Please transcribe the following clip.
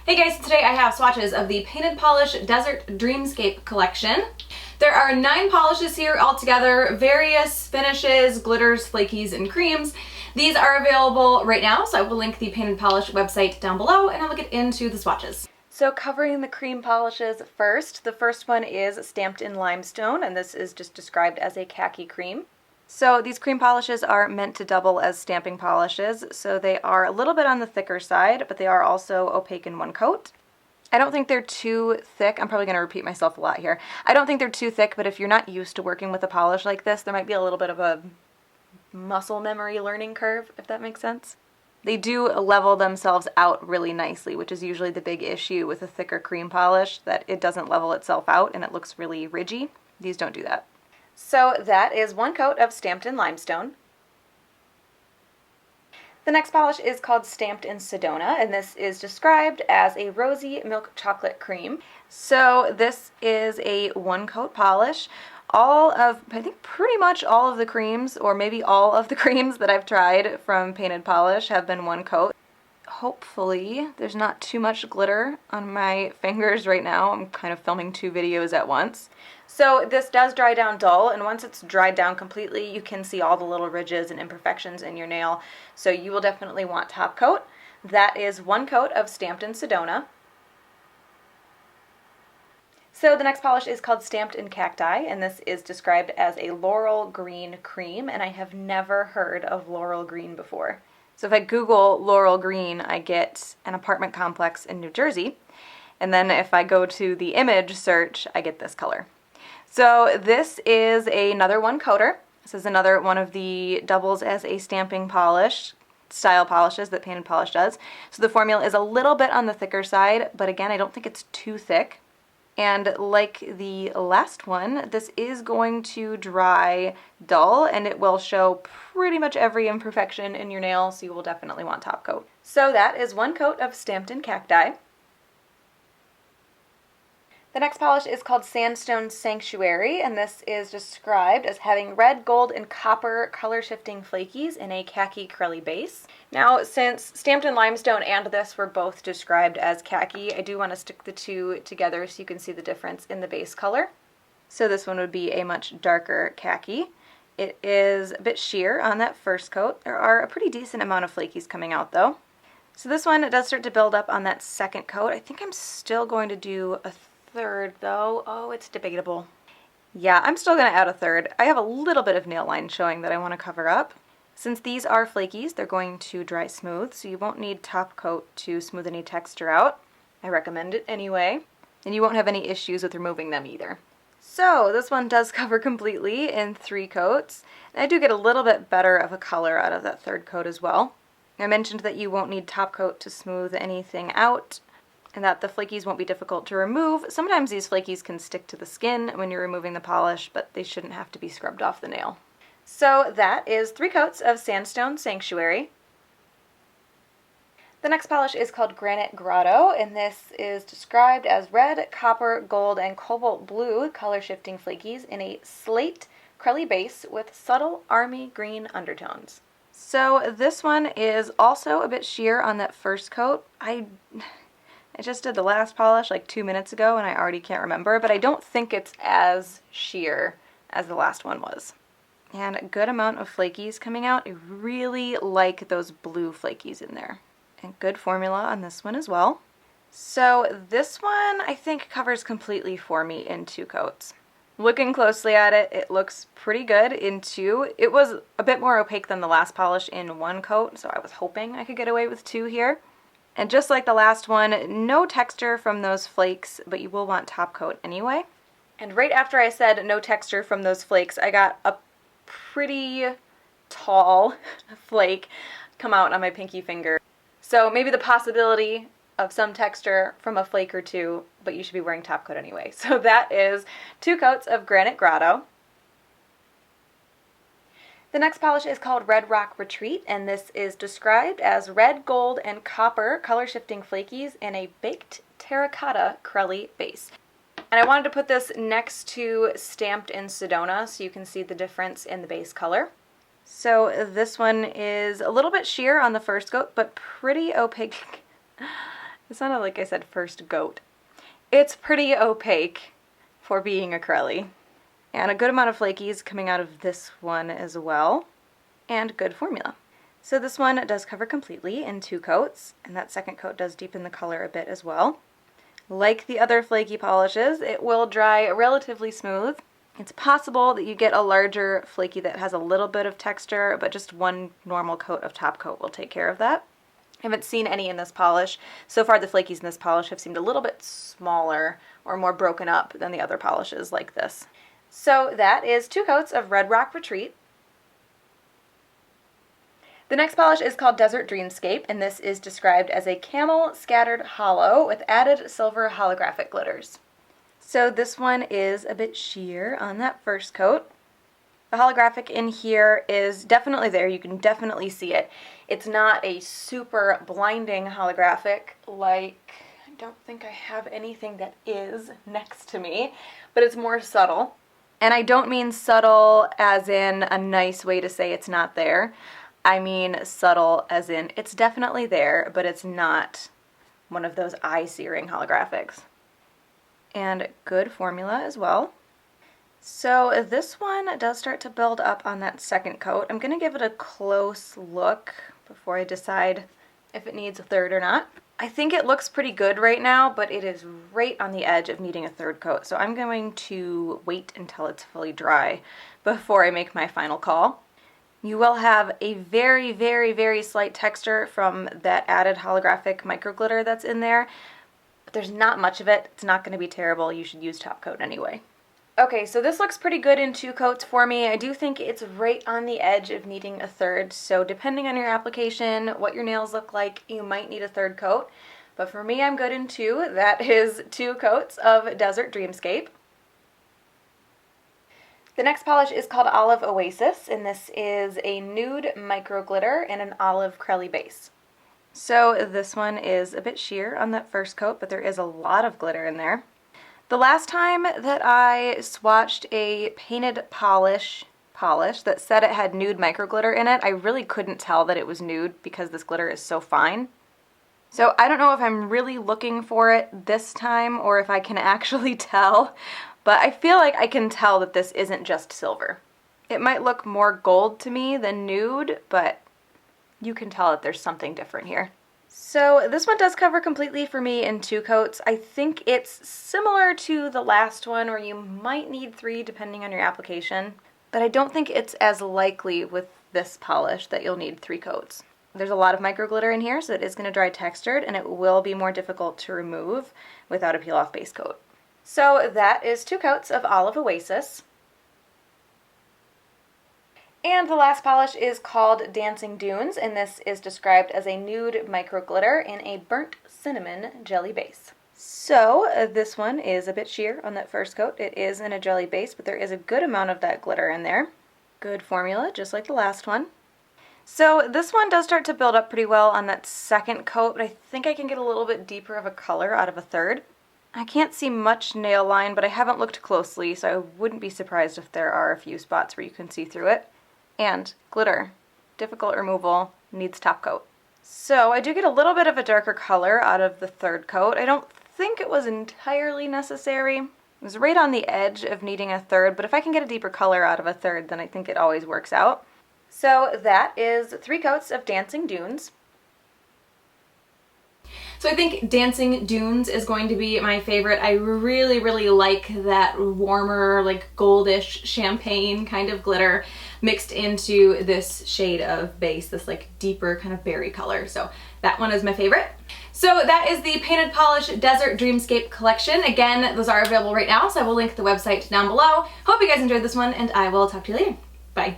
Hey guys, today I have swatches of the Painted Polish Desert Dreamscape collection. There are 9 polishes here altogether, various finishes, glitters, flakies, and creams. These are available right now, so I will link the Painted Polish website down below, and I'll get into the swatches. So covering the cream polishes first, the first one is Stamped in Limestone, and this is just described as a khaki cream. So these cream polishes are meant to double as stamping polishes, so they are a little bit on the thicker side, but they are also opaque in one coat. I don't think they're too thick. I'm probably going to repeat myself a lot here. I don't think they're too thick, but if you're not used to working with a polish like this, there might be a little bit of a muscle memory learning curve, if that makes sense. They do level themselves out really nicely, which is usually the big issue with a thicker cream polish, that it doesn't level itself out and it looks really ridgy. These don't do that. So that is one coat of Stamped in Limestone. The next polish is called Stamped in Sedona, and this is described as a rosy milk chocolate cream. So this is a one coat polish. I think pretty much all of the creams, or maybe all of the creams that I've tried from Painted Polish have been one coat. Hopefully there's not too much glitter on my fingers right now. I'm kind of filming 2 videos at once. So this does dry down dull, and once it's dried down completely, you can see all the little ridges and imperfections in your nail. So you will definitely want top coat. That is one coat of Stamped in Sedona. So the next polish is called Stamped in Cacti, and this is described as a laurel green cream, and I have never heard of laurel green before. So if I Google laurel green, I get an apartment complex in New Jersey, and then if I go to the image search, I get this color. So this is another one coater. This is another one of the doubles as a stamping polish style polishes that Painted Polish does. So the formula is a little bit on the thicker side, but again, I don't think it's too thick. And like the last one, this is going to dry dull, and it will show pretty much every imperfection in your nail, so you will definitely want top coat. So that is one coat of Stamped in Cacti. The next polish is called Sandstone Sanctuary, and this is described as having red, gold, and copper color-shifting flakies in a khaki crelly base. Now, since Stamped in Limestone and this were both described as khaki, I do want to stick the two together so you can see the difference in the base color. So this one would be a much darker khaki. It is a bit sheer on that first coat. There are a pretty decent amount of flakies coming out though. So this one does start to build up on that second coat. I think I'm still going to do a third though. Oh, it's debatable. Yeah, I'm still going to add a third. I have a little bit of nail line showing that I want to cover up. Since these are flakies, they're going to dry smooth, so you won't need top coat to smooth any texture out. I recommend it anyway, and you won't have any issues with removing them either. So this one does cover completely in 3 coats, and I do get a little bit better of a color out of that third coat as well. I mentioned that you won't need top coat to smooth anything out, and that the flakies won't be difficult to remove. Sometimes these flakies can stick to the skin when you're removing the polish, but they shouldn't have to be scrubbed off the nail. So that is 3 coats of Sandstone Sanctuary. The next polish is called Granite Grotto, and this is described as red, copper, gold, and cobalt blue color-shifting flakies in a slate crelly base with subtle army green undertones. So this one is also a bit sheer on that first coat. I just did the last polish like 2 minutes ago and I already can't remember, but I don't think it's as sheer as the last one was. And a good amount of flakies coming out. I really like those blue flakies in there. And good formula on this one as well. So this one I think covers completely for me in 2 coats. Looking closely at it, it looks pretty good in 2. It was a bit more opaque than the last polish in 1 coat, so I was hoping I could get away with 2 here. And just like the last one, no texture from those flakes, but you will want top coat anyway. And right after I said no texture from those flakes, I got a pretty tall flake come out on my pinky finger. So maybe the possibility of some texture from a flake or 2, but you should be wearing top coat anyway. So that is 2 coats of Granite Grotto. The next polish is called Red Rock Retreat, and this is described as red, gold, and copper color-shifting flakies in a baked terracotta crelly base. And I wanted to put this next to Stamped in Sedona so you can see the difference in the base color. So this one is a little bit sheer on the first coat, but pretty opaque It sounded like I said first goat. It's pretty opaque for being acrylic. And a good amount of flakies coming out of this one as well. And good formula. So this one does cover completely in 2 coats, and that second coat does deepen the color a bit as well. Like the other flaky polishes, it will dry relatively smooth. It's possible that you get a larger flaky that has a little bit of texture, but just one normal coat of top coat will take care of that. I haven't seen any in this polish. So far the flakies in this polish have seemed a little bit smaller or more broken up than the other polishes like this. So that is 2 coats of Red Rock Retreat. The next polish is called Desert Dreamscape, and this is described as a camel scattered hollow with added silver holographic glitters. So this one is a bit sheer on that first coat. The holographic in here is definitely there. You can definitely see it. It's not a super blinding holographic like, I don't think I have anything that is next to me, but it's more subtle. And I don't mean subtle as in a nice way to say it's not there. I mean subtle as in it's definitely there, but it's not one of those eye-searing holographics. And good formula as well. So this one does start to build up on that second coat. I'm going to give it a close look before I decide if it needs a third or not. I think it looks pretty good right now, but it is right on the edge of needing a third coat. So I'm going to wait until it's fully dry before I make my final call. You will have a very, very, very slight texture from that added holographic micro glitter that's in there, but there's not much of it. It's not going to be terrible. You should use top coat anyway. Okay, so this looks pretty good in 2 coats for me. I do think it's right on the edge of needing a third, so depending on your application, what your nails look like, you might need a third coat. But for me, I'm good in 2. That is 2 coats of Desert Dreamscape. The next polish is called Olive Oasis, and this is a nude micro glitter and an olive crelly base. So this one is a bit sheer on that first coat, but there is a lot of glitter in there. The last time that I swatched a painted polish that said it had nude micro glitter in it, I really couldn't tell that it was nude because this glitter is so fine. So I don't know if I'm really looking for it this time or if I can actually tell, but I feel like I can tell that this isn't just silver. It might look more gold to me than nude, but you can tell that there's something different here. So this one does cover completely for me in 2 coats. I think it's similar to the last one, or you might need 3 depending on your application, but I don't think it's as likely with this polish that you'll need 3 coats. There's a lot of micro glitter in here, so it is going to dry textured, and it will be more difficult to remove without a peel-off base coat. So that is 2 coats of Olive Oasis. And the last polish is called Dancing Dunes, and this is described as a nude micro glitter in a burnt cinnamon jelly base. So this one is a bit sheer on that first coat. It is in a jelly base, but there is a good amount of that glitter in there. Good formula, just like the last one. So this one does start to build up pretty well on that second coat, but I think I can get a little bit deeper of a color out of a third. I can't see much nail line, but I haven't looked closely, so I wouldn't be surprised if there are a few spots where you can see through it. And glitter, difficult removal, needs top coat. So I do get a little bit of a darker color out of the third coat. I don't think it was entirely necessary. It was right on the edge of needing a third, but if I can get a deeper color out of a third, then I think it always works out. So that is 3 coats of Dancing Dunes. So I think Dancing Dunes is going to be my favorite. I really, really like that warmer, like goldish champagne kind of glitter mixed into this shade of base, this like deeper kind of berry color. So that one is my favorite. So that is the Painted Polish Desert Dreamscape collection. Again, those are available right now, so I will link the website down below. Hope you guys enjoyed this one, and I will talk to you later. Bye.